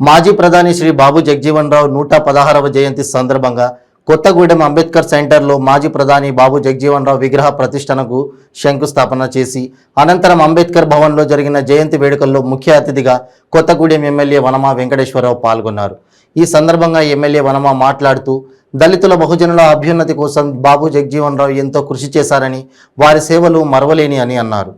మాజీ ప్రధాని శ్రీ బాబు జగజీవన్ రావు 116వ జయంతి సందర్భంగా కొత్తగూడెం అంబేద్కర్ సెంటర్లో మాజీ ప్రధాని బాబు జగజీవన్ రావు విగ్రహ ప్రతిష్టనకు శంకుస్థాపన చేసి అనంతరం అంబేద్కర్ భవన్లో జరిగిన జయంతి వేడుకల్లో ముఖ్య అతిథిగా కొత్తగూడెం ఎమ్మెల్యే వనమా వెంకటేశ్వరరావు పాల్గొన్నారు. ఈ సందర్భంగా ఎమ్మెల్యే వనమా మాట్లాడుతూ దళితుల బహుజనుల అభ్యున్నతి కోసం బాబు జగజీవన్ రావు ఎంతో కృషి చేశారని, వారి సేవలు మరవలేని అని అన్నారు.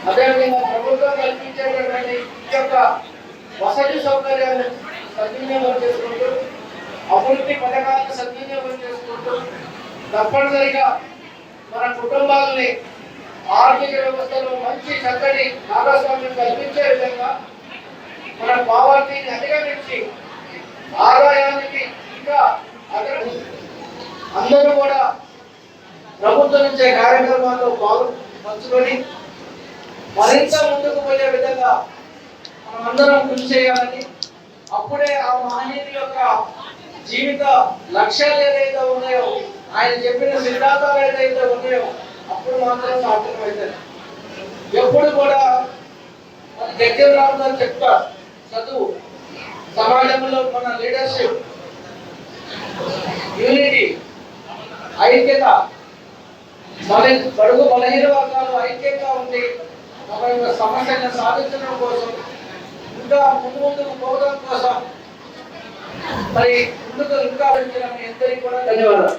అదేవిధంగా ప్రభుత్వం కల్పించేటటువంటి వసతి సౌకర్యాలను సద్వినియోగం చేసుకుంటూ అభివృద్ధి పథకాలను సద్వినియోగం చేసుకుంటూ తప్పనిసరిగా మన కుటుంబాలని ఆర్థిక వ్యవస్థలో మంచి చక్కటి భాగస్వామ్యం కల్పించే విధంగా మన పావర్టీని అధిగమించి ఆదాయానికి ఇంకా అందరూ కూడా ప్రభుత్వం నుంచే కార్యక్రమాల్లో పంచుకొని మరింత ముందుకు పోయే విధంగా మనమందరం కృషి చేయాలని, అప్పుడే ఆ మహనీయుని యొక్క జీవిత లక్ష్యాలు ఏదైతే ఉన్నాయో, ఆయన చెప్పిన సిద్ధాంతాలు ఏదైతే ఉన్నాయో అప్పుడు మాత్రం సాధ్యమవుతుంది. ఎప్పుడు కూడా మన జగజీవన్ రావు గారు చెప్తారు, చదువు సమాజంలో మన లీడర్షిప్, యూనిటీ, ఐక్యత, బడుగు బలహీన వర్గాలు ఐక్యంగా ఉండి మన యొక్క సమస్యలను సాధించడం కోసం, ఇంకా ముందుకు పోవడం కోసం మరి ముందుకు ఇంకా ఎందరికీ కూడా ధన్యవాదాలు.